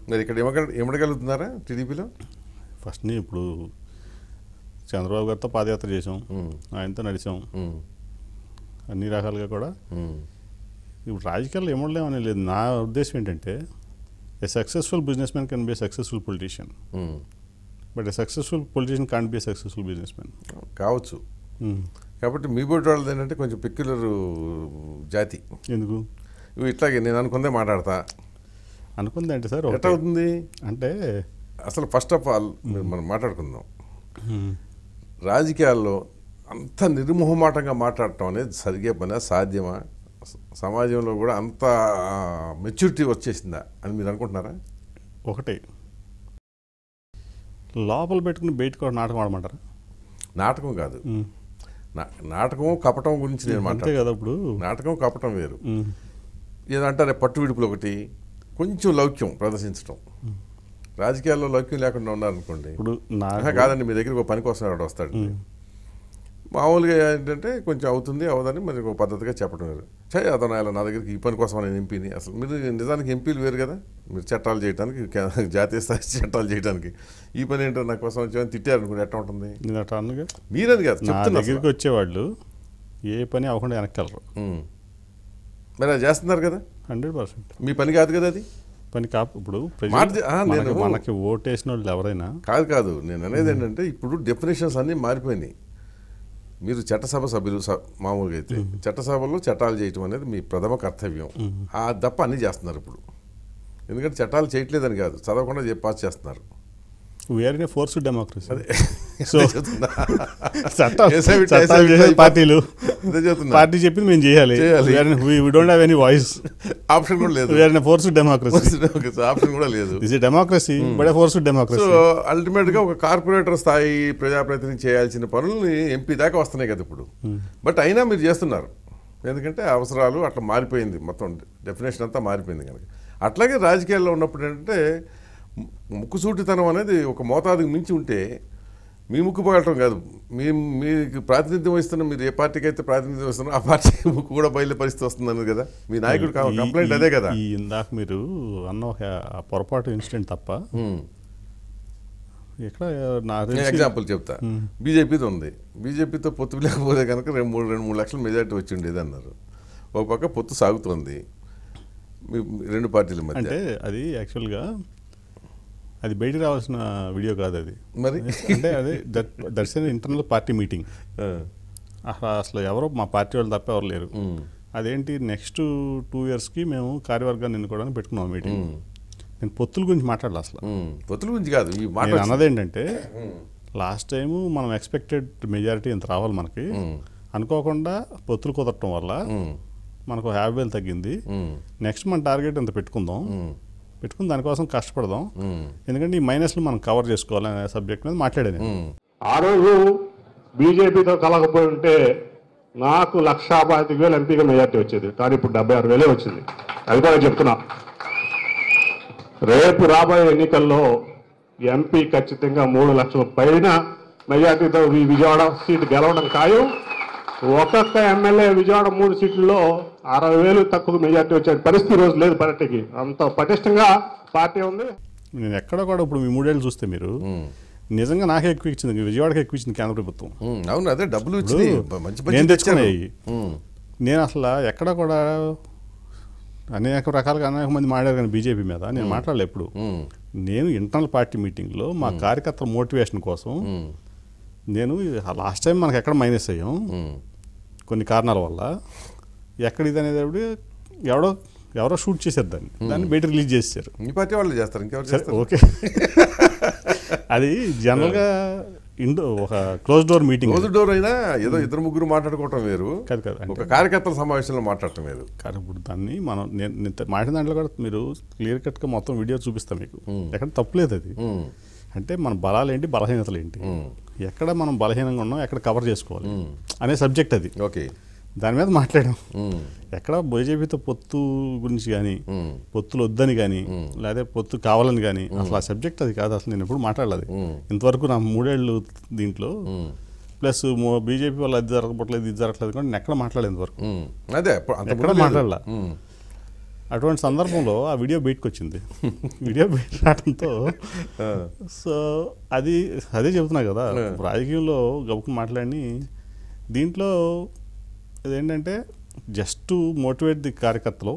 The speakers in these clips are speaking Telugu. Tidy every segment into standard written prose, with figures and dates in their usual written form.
మరి ఇక్కడ ఇమ్మడగలుగుతున్నారా టీడీపీలో? ఫస్ట్ ఇప్పుడు చంద్రబాబు గారితో పాదయాత్ర చేసాం, ఆయనతో నడిచాం అన్ని రకాలుగా కూడా. ఇప్పుడు రాజకీయాల్లో ఇమ్మడలేమని లేదు. నా ఉద్దేశం ఏంటంటే a successful business man can be a successful politician, but a successful politician can't be a successful business man కావచ్చు. కాబట్టి మీ బోటి వాళ్ళది ఏంటంటే కొంచెం పెక్యులర్ జాతి. ఎందుకు ఇట్లాగే నేను అనుకుందే మాట్లాడతా అనుకుంది అంటే సార్ ఎట్లా అవుతుంది అంటే అసలు ఫస్ట్ ఆఫ్ ఆల్ మనం మాట్లాడుకుందాం. రాజకీయాల్లో అంత నిర్మోహమాటంగా మాట్లాడటం అనేది సరిగే పని, సాధ్యమా? సమాజంలో కూడా అంత మెచ్యూరిటీ వచ్చేసిందా అని మీరు అనుకుంటున్నారా? ఒకటి లోపల పెట్టుకుని బయటకు కూడా నాటకం ఆడమంటారా? నాటకం కాదు, నాటకం కపటం గురించి నేను మాట్లాడే కదా. ఇప్పుడు నాటకం కపటం వేరు. ఏదంటారే పట్టు విడుపులు ఒకటి, కొంచెం లౌక్యం ప్రదర్శించడం. రాజకీయాల్లో లౌక్యం లేకుండా ఉన్నారనుకోండి, ఇప్పుడు కాదండి మీ దగ్గర ఒక పని కోసం ఎవడు వస్తాడు, మామూలుగా ఏంటంటే కొంచెం అవుతుంది అవదని మరి ఒక పద్ధతిగా చెప్పడం వేరు. అతను ఆయన నా దగ్గరికి ఈ పని కోసం నేను ఎంపీని. అసలు మీరు నిజానికి ఎంపీలు వేరు కదా, మీరు చట్టాలు చేయడానికి, జాతీయ స్థాయి చట్టాలు చేయడానికి. ఈ పని ఏంటో నా కోసం వచ్చి తిట్టారు అనుకోండి, ఎట్లా ఉంటుంది? మీరని కాదు చెప్తున్నా, దగ్గరికి వచ్చేవాళ్ళు ఏ పని అవ్వకుండా వెనక్కెళ్ళరు. మరి అది చేస్తున్నారు కదా 100%. మీ పని కాదు కదా అది. పని కాదు. ఇప్పుడు మనకి ఓటేసిన వాళ్ళు ఎవరైనా కాదు నేను అనేది ఏంటంటే ఇప్పుడు డెఫినేషన్స్ అన్నీ మారిపోయినాయి. మీరు చట్టసభ సభ్యులు మామూలుగా అయితే చట్టసభలో చట్టాలు చేయటం అనేది మీ ప్రథమ కర్తవ్యం. ఆ తప్ప అన్నీ చేస్తున్నారు ఇప్పుడు. ఎందుకంటే చట్టాలు చేయట్లేదని కాదు, చదవకుండా పాస్ చేస్తున్నారు. We are in a forced democracy. పార్టీలు పార్టీ చెప్పింది మేము చేయాలి. We don't have any voice. Option కూడా లేదు. We are in a forced democracy. Option కూడా లేదు. This is democracy but a forced democracy. So ultimate గా ఒక కార్పొరేటర్ స్థాయి ప్రజాప్రతినిధి చేయాల్సిన పనులు ఎంపీ దాకా వస్తున్నాయి కదా ఇప్పుడు. బట్ అయినా మీరు చేస్తున్నారు, ఎందుకంటే అవసరాలు అట్లా మారిపోయింది, మొత్తం డెఫినేషన్ అంతా మారిపోయింది కనుక. అట్లాగే రాజకీయాల్లో ఉన్నప్పుడు ఏంటంటే ముక్కుసూటితనం అనేది ఒక మోతాదుకు మించి ఉంటే మీ ముక్కు పగలటం కాదు, మీకు ప్రాతినిధ్యం వహిస్తున్న, మీరు ఏ పార్టీకి అయితే ప్రాతినిధ్యం వస్తున్నారో ఆ పార్టీకి ముక్కు కూడా బయలు పరిస్థితి వస్తుందని కదా మీ నాయకుడు కంప్లైంట్ అదే కదా. ఇందాక మీరు అన్న ఒక పొరపాటు ఇన్సిడెంట్ తప్ప ఇక్కడ ఎగ్జాంపుల్ చెప్తా. బీజేపీతో ఉంది, బీజేపీతో పొత్తు లేకపోతే కనుక 2-3 లక్షల మెజార్టీ వచ్చి ఉండేది అన్నారు. ఒక పక్క పొత్తు సాగుతోంది రెండు పార్టీల మధ్య. అంటే అది యాక్చువల్గా అది బయటికి రావాల్సిన వీడియో కాదు అది. మరి అంటే అదే that's an internal party meeting. అసలు ఎవరో మా పార్టీ వాళ్ళు తప్ప ఎవరు లేరు. అదేంటి నెక్స్ట్ 2 yearsకి మేము కార్యవర్గాన్ని ఎన్నుకోవడానికి పెట్టుకున్నాం మీటింగ్. నేను పొత్తుల గురించి మాట్లాడాలి. అసలు పొత్తుల గురించి కాదు, అన్నది ఏంటంటే లాస్ట్ టైము మనం ఎక్స్పెక్టెడ్ మెజారిటీ ఇంత రావాలి మనకి, అనుకోకుండా పొత్తులు కుదరటం వల్ల మనకు 50,000 తగ్గింది. నెక్స్ట్ మన టార్గెట్ ఇంత పెట్టుకుని దానికోసం కష్టపడదాం, ఎందుకంటే ఈ మైనస్లు మనం కవర్ చేసుకోవాలనే సబ్జెక్ట్ మీద మాట్లాడాను. ఆ రోజు బీజేపీతో కలగపోయి ఉంటే నాకు 1,25,000 ఎంపీగా మెజార్టీ వచ్చేది, కానీ ఇప్పుడు 76,000 వచ్చింది. అది కూడా చెప్తున్నా, రేపు రాబోయే ఎన్నికల్లో ఎంపీ ఖచ్చితంగా 3 లక్షల పైన మెజార్టీతో విజయవాడ సీటు గెలవడం ఖాయం. ఒక్కొక్క ఎమ్మెల్యే విజయవాడ 3 సీట్లలో 60,000 తక్కువ మెజార్టీ వచ్చే పరిస్థితి రోజు లేదు. పార్టీకి అంత పటిష్టంగా పార్టీ ఉంది. నేను ఎక్కడ కూడా ఇప్పుడు మీ 3 ఏళ్ళు చూస్తే మీరు నిజంగా నాకే ఎక్కువ ఇచ్చింది, విజయవాడకి ఎక్కువ ఇచ్చింది కేంద్ర ప్రభుత్వం. అవును, అదే డబ్బులు నేను తెచ్చుకున్నాయి. నేను అసలు ఎక్కడ కూడా అనేక రకాలుగా అనేక మంది మాట్లాడారు, కానీ బీజేపీ మీద నేను మాట్లాడలే ఎప్పుడు. నేను ఇంటర్నల్ పార్టీ మీటింగ్లో మా కార్యకర్తల మోటివేషన్ కోసం నేను లాస్ట్ టైం మనకు ఎక్కడ మైనస్ అయ్యాం కొన్ని కారణాల వల్ల, ఎక్కడ ఇది అనేది ఎవరో షూట్ చేశారు, దాన్ని బయట రిలీజ్ చేశారు. ఈ పార్టీ వాళ్ళు చేస్తారు, ఇంకెవరు చేస్తారు? ఓకే, అది జనరల్గా ఒక close door meeting. Close door అయినా ఏదో 2-3 మాట్లాడుకోవటం వేరు, కాదు ఒక కార్యకర్తల సమావేశంలో మాట్లాడటం వేరు. కానీ ఇప్పుడు దాన్ని మనం నేను మాట్లాడిన దాంట్లో కూడా మీరు క్లియర్ కట్గా మొత్తం వీడియో చూపిస్తాం మీకు, ఎక్కడ తప్పులేదు అది. అంటే మన బలాలు ఏంటి, బలహీనతలు ఏంటి, ఎక్కడ మనం బలహీనంగా ఉన్నాం, ఎక్కడ కవర్ చేసుకోవాలి అనే సబ్జెక్ట్ అది. ఓకే, దాని మీద మాట్లాడాం. ఎక్కడ బీజేపీతో పొత్తు గురించి కానీ, పొత్తులు వద్దని కానీ, లేదా పొత్తు కావాలని కానీ, అసలు ఆ సబ్జెక్ట్ అది కాదు. అసలు నేను ఎప్పుడు మాట్లాడలేదు ఇంతవరకు నా 3 ఏళ్ళు దీంట్లో. ప్లస్ బీజేపీ వాళ్ళు అది జరగట్లేదు ఇది జరగట్లేదు కానీ నేను ఎక్కడ మాట్లాడలేదు ఇంతవరకు. అదే ఎక్కడ మాట్లాడలా. అటువంటి సందర్భంలో ఆ వీడియో బయటకు వచ్చింది. వీడియో బయట రావడంతో సో అదే చెబుతున్నా కదా, రాజకీయంలో గబుకుని మాట్లాడి దీంట్లో అదేంటంటే జస్ట్ మోటివేట్ ది కార్యకర్తలు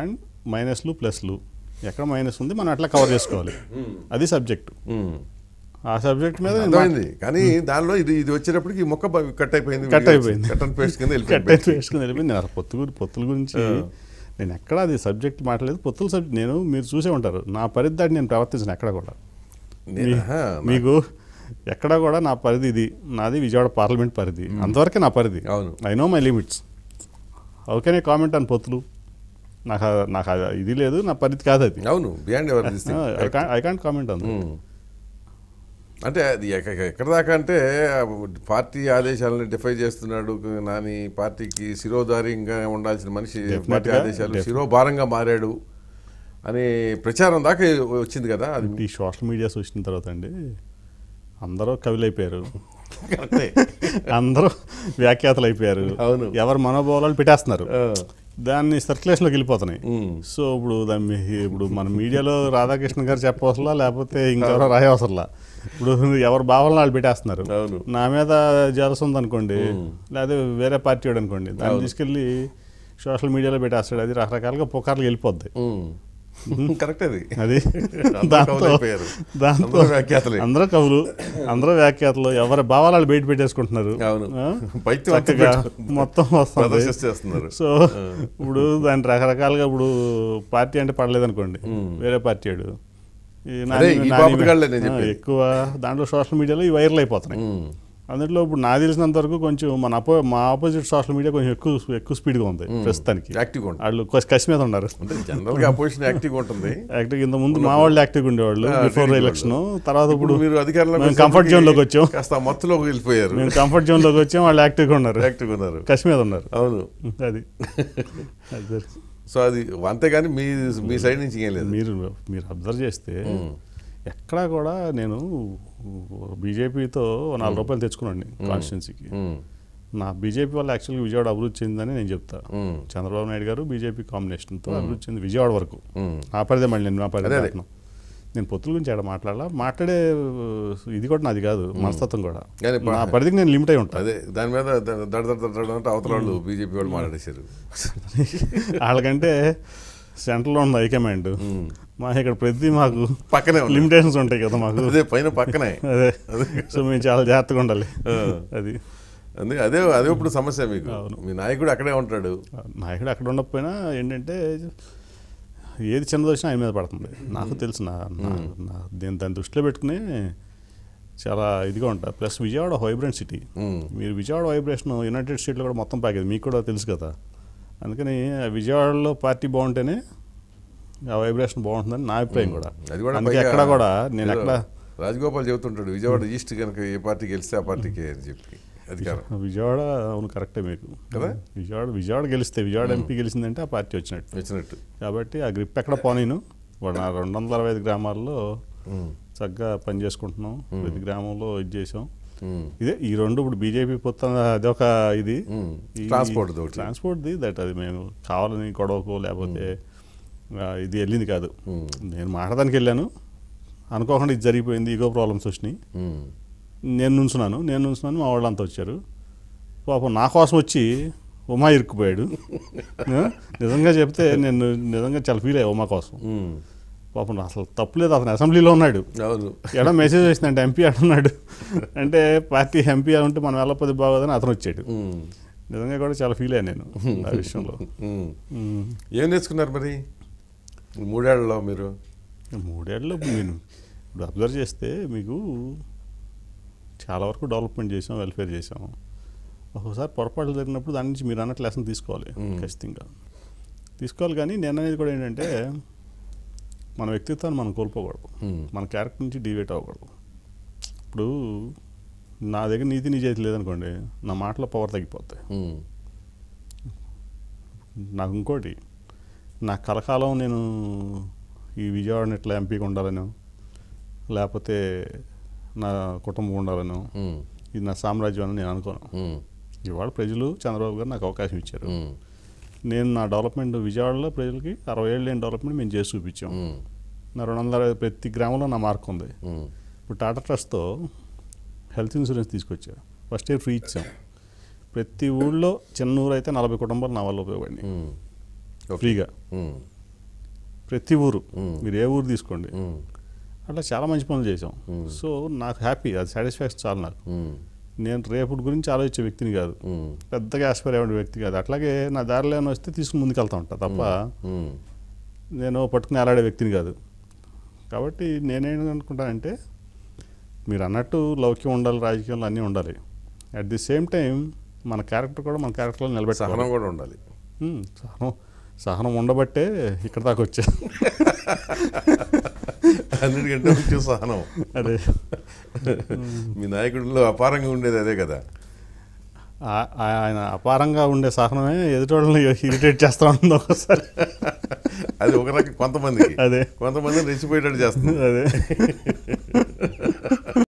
అండ్ మైనస్లు ప్లస్లు, ఎక్కడ మైనస్ ఉంది మనం అట్లా కవర్ చేసుకోవాలి, అది సబ్జెక్టు. ఆ సబ్జెక్ట్ మీద అర్థమైంది. కానీ దానిలో ఇది వచ్చేటప్పటికి ఈ మొక్క కట్ అయిపోయింది, కట్ అండ్ పేస్ట్ కింద వెళ్ళిపోయింది. పొత్తుల గురించి నేను ఎక్కడ అది సబ్జెక్ట్ మాట్లాడలేదు. పొత్తుల సబ్జెక్ట్ మీరు చూసే ఉంటారు, నా పరిధి దాటి నేను ప్రవర్తించిన ఎక్కడ కూడా. మీకు ఎక్కడ కూడా నా పరిధి ఇది, నాది విజయవాడ పార్లమెంట్ పరిధి, అంతవరకే నా పరిధి. I know my limits. How can I comment అని పొత్తులు? నాకు ఇది లేదు, నా పరిధి కాదు అది. అవును, beyond ever I can't comment on. అంటే అది ఎక్కడ దాకా అంటే పార్టీ ఆదేశాలను డిఫై చేస్తున్నాడు నాని, పార్టీకి శిరోధార్యంగా ఉండాల్సిన మనిషి పార్టీ ఆదేశాలు శిరోభారంగా మారాడు అనే ప్రచారం దాకా వచ్చింది కదా. అది ఈ సోషల్ మీడియాస్ వచ్చిన తర్వాత అండి అందరూ కవులైపోయారు, అందరూ వ్యాఖ్యాతలు అయిపోయారు, ఎవరు మనోభావాలు పెట్టేస్తున్నారు, దాన్ని సర్క్యులేషన్లోకి వెళ్ళిపోతున్నాయి. సో ఇప్పుడు మన మీడియాలో రాధాకృష్ణ గారు చెప్పవసలా, లేకపోతే ఇంకెవరో రాయవసరలా, ఇప్పుడు ఎవరు భావాలను వాళ్ళు పెట్టేస్తున్నారు. నా మీద జలస ఉందనుకోండి, లేదా వేరే పార్టీ వాడు అనుకోండి, దాన్ని తీసుకెళ్ళి సోషల్ మీడియాలో పెట్టేస్తాడు, అది రకరకాలుగా పుకార్లు వెళ్ళిపోద్ది. కరెక్ట్. అది దాంతో అందరూ కవులు, అందరూ వ్యాఖ్యాతలు, ఎవరి భావాలు బయట పెట్టేసుకుంటున్నారు, చక్కగా మొత్తం వస్తుంది. సో ఇప్పుడు దాన్ని రకరకాలుగా, ఇప్పుడు పార్టీ అంటే పడలేదు అనుకోండి, వేరే పార్టీ వాడు ఎక్కువ దాంట్లో సోషల్ మీడియాలో ఈ వైరల్ అయిపోతున్నాయి. అందులో ఇప్పుడు నాకు తెలిసినంత వరకు కొంచెం మా ఆపోజిట్ సోషల్ మీడియా కొంచెం ఎక్కువ స్పీడ్గా ఉంది ప్రస్తుతానికి. వాళ్ళు కసి మీద ఉన్నారు. యాక్టివ్ ఇంత ముందు మా వాళ్ళు యాక్టివ్గా ఉండేవాళ్ళు బిఫోర్ ఎలక్షన్. తర్వాత ఇప్పుడు మీరు అధికారంలో కంఫర్ట్ జోన్ లోకి వచ్చాం, మత్తులోకి వెళ్ళిపోయారు. మేము కంఫర్ట్ జోన్ లోకి వచ్చాం, వాళ్ళు యాక్టివ్గా ఉన్నారు, కసి మీద ఉన్నారు. అవును, అది సో అది అంతేగాని మీ సైడ్ నుంచి ఏం లేదు. మీరు అబ్జర్వ్ చేస్తే ఎక్కడా కూడా నేను బీజేపీతో 4 రూపాయలు తెచ్చుకున్నాండి కాన్స్టిట్యున్సీకి. నా బీజేపీ వల్ల యాక్చువల్గా విజయవాడ అభివృద్ధి చెందిందని నేను చెప్తా. చంద్రబాబు నాయుడు గారు బీజేపీ కాంబినేషన్తో అభివృద్ధి చెంది విజయవాడ వరకు. ఆ పరిధి మళ్ళీ నా పరిధి నేను పొత్తుల గురించి ఆడ మాట్లాడే ఇది కూడా నాది కాదు, మనస్తత్వం కూడా. నా పరిధికి నేను లిమిట్ అయి ఉంటాను. అదే దాని మీద దడ అవతల వాళ్ళు బీజేపీ వాళ్ళు మాట్లాడేశారు. వాళ్ళకంటే సెంట్రల్లో ఉన్న హైకమాండ్, మా ఇక్కడ ప్రతి మాకు పక్కనే లిమిటేషన్స్ ఉంటాయి కదా మాకు, అదే పైన పక్కనే. అదే సో మేము చాలా జాగ్రత్తగా ఉండాలి. అది అదే ఇప్పుడు సమస్య మీకు. మీ నాయకుడు అక్కడే ఉంటాడు. నాయకుడు అక్కడ ఉండకపోయినా ఏంటంటే ఏది చిన్నది వచ్చినా ఆయన మీద పడుతుంది. నాకు తెలుసు, నేను దాన్ని దృష్టిలో పెట్టుకుని చాలా ఇదిగా ఉంటా. Plus Vijayawada vibrant city. మీరు విజయవాడ వైబ్రేషన్ యునైటెడ్ స్టేట్లో కూడా మొత్తం పాకేది, మీకు కూడా తెలుసు కదా. అందుకని విజయవాడలో పార్టీ బాగుంటేనే ఆ వైబ్రేషన్ బాగుంటుందని నా అభిప్రాయం కూడా. అందుకే ఎక్కడ కూడా నేను ఎక్కడ రాజగోపాల్ చెబుతుంటాడు, విజయవాడ ఈస్ట్ కనుక ఏ పార్టీ గెలిస్తే ఆ పార్టీకి అని చెప్పి. విజయవాడ అవును కరెక్టే మీకు కదా. విజయవాడ గెలిస్తే, విజయవాడ ఎంపీ గెలిచిందంటే ఆ పార్టీ వచ్చినట్టు. కాబట్టి ఆ గ్రిప్ ఎక్కడ పోనీను. వాడు 265 గ్రామాల్లో చక్కగా పని చేసుకుంటున్నాం, ప్రతి గ్రామంలో ఇది చేసాం. ఇదే ఈ రెండు ఇప్పుడు బీజేపీ పొత్తు అదొక ఇది ట్రాన్స్పోర్ట్ది దట్, అది మేము కావాలని గొడవకో లేకపోతే ఇది వెళ్ళింది కాదు. నేను మాట్లాడడానికి వెళ్ళాను, అనుకోకుండా ఇది జరిగిపోయింది, ఈగో ప్రాబ్లమ్స్ వచ్చినాయి. నేను నుంచున్నాను, మా వాళ్ళంతా వచ్చారు. పాపం నా కోసం వచ్చి ఉమా ఇరుక్కుపోయాడు. నిజంగా చెప్తే నేను నిజంగా చాలా ఫీల్ అయ్యా ఉమా కోసం. పాపం అసలు తప్పులేదు, అతను అసెంబ్లీలో ఉన్నాడు, ఎక్కడ మెసేజ్ వచ్చిందంటే ఎంపీ అంటున్నాడు. అంటే పార్టీ ఎంపీ ఉంటే మనం వెళ్ళకపోతే బాగోదని అతను వచ్చాడు. నిజంగా కూడా చాలా ఫీల్ అయ్యాను నేను ఆ విషయంలో. ఏం నేర్చుకున్నారు మరి 3 ఏళ్లలో మీరు? 3 ఏళ్ళలో నేను ఇప్పుడు అబ్జర్వ్ చేస్తే మీకు చాలా వరకు డెవలప్మెంట్ చేసాం, వెల్ఫేర్ చేసాం. ఒక్కోసారి పొరపాట్లు జరిగినప్పుడు దాని నుంచి మీరు అన్నట్టు లెసన్ తీసుకోవాలి, ఖచ్చితంగా తీసుకోవాలి. కానీ నేను అనేది కూడా ఏంటంటే మన వ్యక్తిత్వాన్ని మనం కోల్పోకూడదు, మన క్యారెక్టర్ నుంచి డివేట్ అవ్వకూడదు. ఇప్పుడు నా దగ్గర నీతి నిజాయితీ లేదనుకోండి, నా మాటలో పవర్ తగ్గిపోతాయి. నాకు ఇంకోటి, నా కలకాలం నేను ఈ విజయవాడని ఇట్లా ఎంపీగా ఉండాలను, లేకపోతే నా కుటుంబం ఉండాలను, ఇది నా సామ్రాజ్యం అని నేను అనుకోను. ఇవాళ ప్రజలు చంద్రబాబు గారు నాకు అవకాశం ఇచ్చారు. నేను నా డెవలప్మెంట్ విజయవాడలో ప్రజలకి 60 ఏళ్ళు లేని డెవలప్మెంట్ మేము చేసి చూపించాం. నా 260 ప్రతి గ్రామంలో నా మార్క్ ఉంది. ఇప్పుడు టాటా ట్రస్ట్తో హెల్త్ ఇన్సూరెన్స్ తీసుకొచ్చా. ఫస్ట్ ఇయర్ ఫ్రీ ఇచ్చాం. ప్రతి ఊళ్ళో చిన్న ఊరు అయితే 40 కుటుంబాలు నా వల్ల ఉపయోగపడినాయి ఫ్రీగా. ప్రతి ఊరు మీరు ఏ ఊరు తీసుకోండి అట్లా చాలా మంచి పనులు చేసాం. సో నాకు హ్యాపీ, అది సాటిస్ఫాక్షన్ చాలు నాకు. నేను రేపటి గురించి ఆలోచించే వ్యక్తిని కాదు, పెద్దగా ఆస్పైర్ అయ్యే వ్యక్తి కాదు. అట్లాగే నా దారిలో ఏమైనా వస్తే తీసుకుని ముందుకు వెళ్తా ఉంటా తప్ప నేను పట్టుకుని అలాడే వ్యక్తిని కాదు. కాబట్టి నేనేమనుకుంటానంటే మీరు అన్నట్టు లౌక్యం ఉండాలి, రాజకీయాలు అన్నీ ఉండాలి. అట్ ది సేమ్ టైం మన క్యారెక్టర్ కూడా మన క్యారెక్టర్లో నిలబెట్టాలి. సహనం కూడా ఉండాలి. సహనం ఉండబట్టే ఇక్కడ దాకా వచ్చా. అన్నిటికంటే ముఖ్యం సహనం. అదే మీ నాయకుడిలో అపారంగా ఉండేది అదే కదా. ఆయన అపారంగా ఉండే సహనమే ఎదుటోళ్ళని ఇరిటేట్ చేస్తూ ఉంటుంది ఒకసారి. అది ఒక రకం కొంతమందికి, అదే కొంతమందిని రెచ్చిపోయేటట్టు చేస్తుంది. అదే